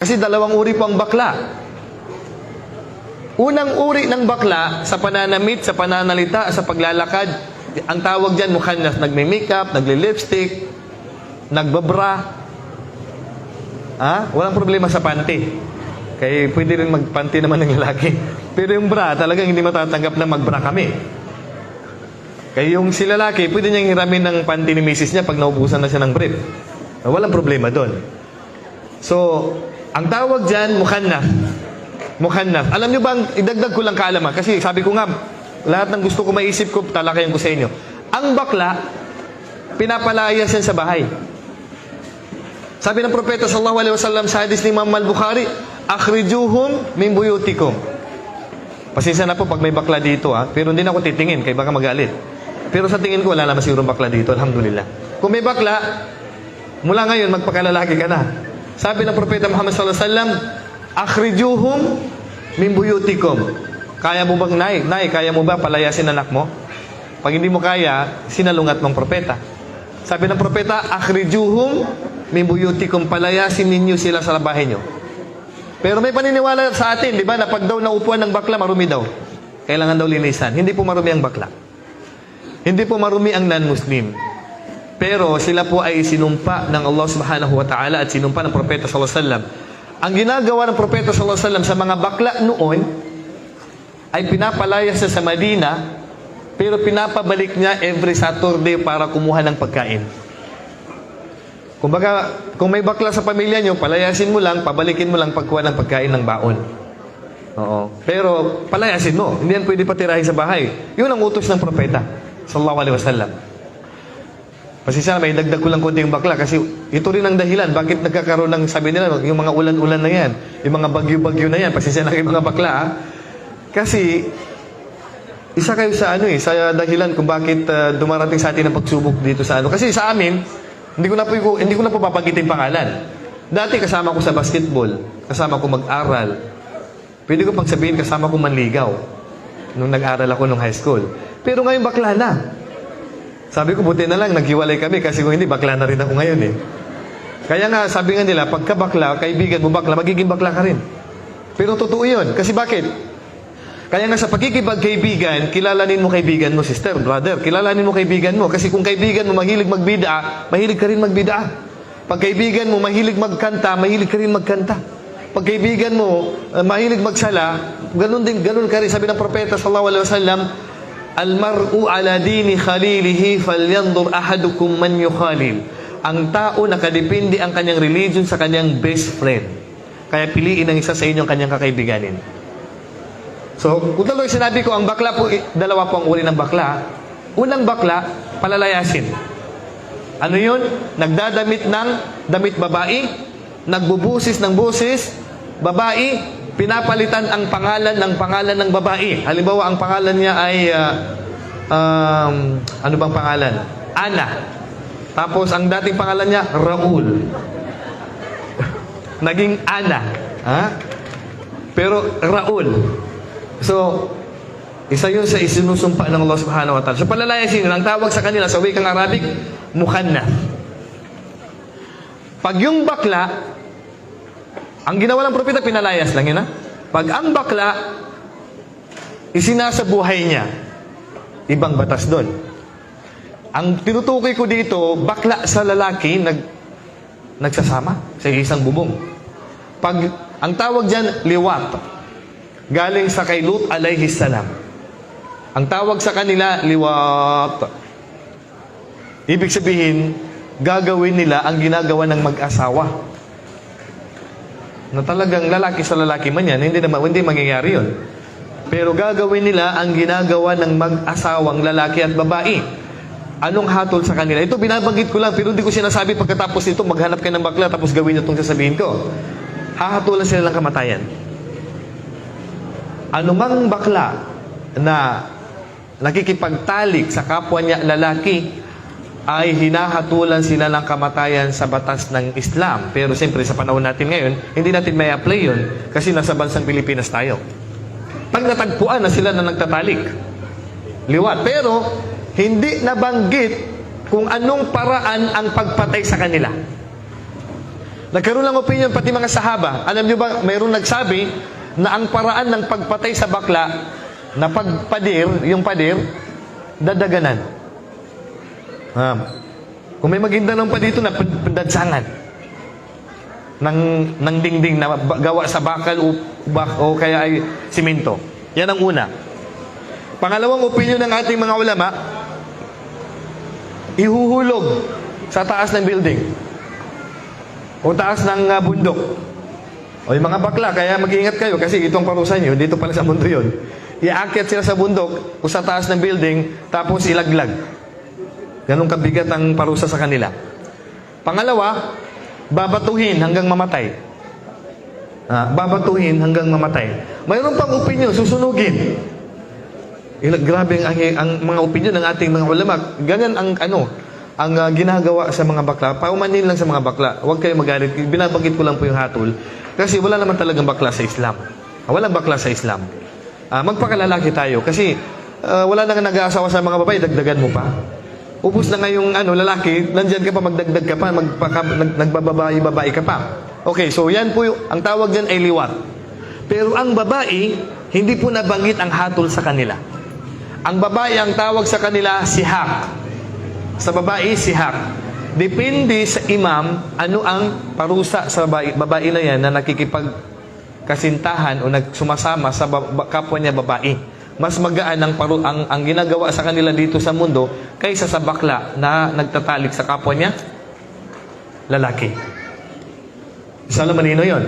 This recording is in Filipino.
Kasi dalawang uri po ang bakla. Unang uri ng bakla, sa pananamit, sa pananalita, sa paglalakad, ang tawag dyan, mukhannas, nagme-makeup, nagle-lipstick, nagbabra. Walang problema sa panty. Kaya pwede rin magpanty naman ng lalaki. Pero yung bra, talagang hindi matatanggap na magbra kami. Kaya yung si lalaki, pwede niyang hiramin ng panty ni misis niya pag naubusan na siya ng brief. Walang problema doon. So, ang tawag dyan, mukhannas. Mukhannas. Alam nyo ba, idagdag ko lang kaalaman. Kasi sabi ko nga, lahat ng gusto ko maisip ko, talakayan ko sa inyo. Ang bakla, pinapalayas yan sa bahay. Sabi ng propeta sallallahu alaihi wasallam sa hadis ni Imam al-Bukhari, akhrijuhum min buyutikum. Pasensya na po pag may bakla dito, pero hindi na ako titingin, kaya baka magalit. Pero sa tingin ko, wala naman siguro bakla dito, alhamdulillah. Kung may bakla, mula ngayon, magpakalalaki ka na. Sabi ng propeta Muhammad sallallahu alaihi wasallam, akhrijuhum min buyutikum. Kaya mo bang, nay, kaya mo ba palayasin anak mo? Pag hindi mo kaya, sinalungat mong propeta. Sabi ng propeta, akhrijuhum min buyutikum, palayasin ninyo sila sa bahay nyo. Pero may paniniwala sa atin, di ba, na pag daw naupuan ng bakla, marumi daw. Kailangan daw linisan. Hindi po marumi ang bakla. Hindi po marumi ang non-Muslim. Pero sila po ay sinumpa ng Allah subhanahu wa ta'ala at sinumpa ng propeta sallallahu alaihi wasallam. Ang ginagawa ng propeta sallallahu alaihi wasallam sa mga bakla noon ay pinapalayas siya sa Madina, pero pinapabalik niya every Saturday para kumuha ng pagkain. Kumbaga, kung may bakla sa pamilya niyo, palayasin mo lang, pabalikin mo lang pagkuha ng pagkain ng baon. Oo. Pero palayasin mo, hindi yan pwede patirahin sa bahay. Yun ang utos ng propeta sallallahu alaihi wasallam. Pasensya na, may dagdag ko lang konti yung bakla kasi ito rin ang dahilan bakit nagkakaroon ng, sabi nila, yung mga ulan-ulan na yan, yung mga bagyo-bagyo na yan. Pasensya na kayo mga bakla, Kasi isa kayo sa sa dahilan kung bakit dumarating sa atin ang pagsubok dito sa Kasi sa amin, hindi ko na po papagitin pangalan. Dati kasama ko sa basketball, kasama ko mag-aral. Pwede ko pang sabihin kasama ko manligaw nung nag-aral ako nung high school. Pero ngayon bakla na. Sabi ko, buti na lang, naghiwalay kami kasi kung hindi, bakla na rin ako ngayon Kaya nga, sabi nga nila, pagka bakla, kaibigan mo bakla, magiging bakla ka rin. Pero totoo yun. Kasi bakit? Kaya nga sa pagkikipagkaibigan, kilalanin mo kaibigan mo, sister, brother, kilalanin mo kaibigan mo. Kasi kung kaibigan mo mahilig magbida, mahilig ka rin magbida. Pag kaibigan mo mahilig magkanta, mahilig ka rin magkanta. Pag kaibigan mo mahilig magsala, ganun ka rin. Sabi ng propeta sallallahu alaihi wasallam, Al-mar'u ala dini khalilihi falyanzur ahadukum man yukhalil. Ang tao nakadepende ang kanyang religion sa kanyang best friend. Kaya piliin ang isa sa inyo ang kanyang kakaibiganin. So, kung tuloy sinabi ko, ang bakla po, dalawa po ang uri ng bakla. Unang bakla, palalayasin. Ano yun? Nagdadamit ng damit babae, nagbubusis ng busis, babae, pinapalitan ang pangalan ng babae. Halimbawa, ang pangalan niya ay, ano bang pangalan? Ana. Tapos, ang dating pangalan niya, Raul. Naging Ana. Pero, Raul. So, isa yun sa isinusumpa ng Allah subhanahu wa ta'ala. So, palalayasin yun. Ang tawag sa kanila sa wikang Arabic, mukhannas. Pag yung bakla, ang ginawa ng propeta, pinalayas lang yun Pag ang bakla, isinasabuhay niya, ibang batas doon. Ang tinutukoy ko dito, bakla sa lalaki, nagsasama sa isang bubong. Pag, ang tawag dyan, liwat. Galing sa kay Lut alayhi salam. Ang tawag sa kanila, liwat. Ibig sabihin, gagawin nila ang ginagawa ng mag-asawa. Na talagang lalaki sa lalaki man yan, hindi mangyayari yun. Pero gagawin nila ang ginagawa ng mag-asawang lalaki at babae. Anong hatol sa kanila? Ito binabanggit ko lang, pero hindi ko sinasabi pagkatapos ito, maghanap kayo ng bakla, tapos gawin nyo itong sasabihin ko. Hahatulan sila ng kamatayan. Anumang bakla na nakikipagtalik sa kapwa niya lalaki, ay hinahatulan sila ng kamatayan sa batas ng Islam. Pero siyempre sa panahon natin ngayon, hindi natin may apply yun kasi nasa bansang Pilipinas tayo. Pag natagpuan na sila na nagtatalik, liwat. Pero hindi nabanggit kung anong paraan ang pagpatay sa kanila. Nagkaroon ng opinion pati mga sahaba. Alam nyo ba, mayroong nagsabi na ang paraan ng pagpatay sa bakla na pagpadir, yung padir, dadaganan. Kung may Maguindanao pa dito na dadsangan ng dingding na gawa sa bakal o kaya ay simento. Yan ang una. Pangalawang opinion ng ating mga ulama, ihuhulog sa taas ng building o taas ng bundok. O yung mga bakla, kaya mag-iingat kayo kasi itong parusa nyo, dito pala sa mundo yun. Iaakyat sila sa bundok o sa taas ng building, tapos ilaglag. Ganun kabigat ang parusa sa kanila. Pangalawa, babatuhin hanggang mamatay. Babatuhin hanggang mamatay. Mayroon pang opinion, susunugin. Grabe ang mga opinion ng ating mga ulama. Ganyan ang ginagawa sa mga bakla. Paumanin lang sa mga bakla. Huwag kayo magalit. Binabanggit ko lang po yung hatol. Kasi wala naman talagang bakla sa Islam. Walang bakla sa Islam. Magpakalalaki tayo. Kasi wala nang nag-aasawa sa mga babae, dagdagan mo pa. Upos na ngayong lalaki, nandyan ka pa, magdagdag ka pa, nagbababae ka pa. Okay, so yan po, ang tawag dyan ay liwat. Pero ang babae, hindi po nabanggit ang hatol sa kanila. Ang babae, ang tawag sa kanila, sihak. Sa babae, sihak. Depende sa imam, ano ang parusa sa babae na yan na nakikipagkasintahan o nagsumasama sa kapwa niya babae. Mas magaan ang ginagawa sa kanila dito sa mundo kaysa sa bakla na nagtatalik sa kapwa niya lalaki. Isa lang manino yun.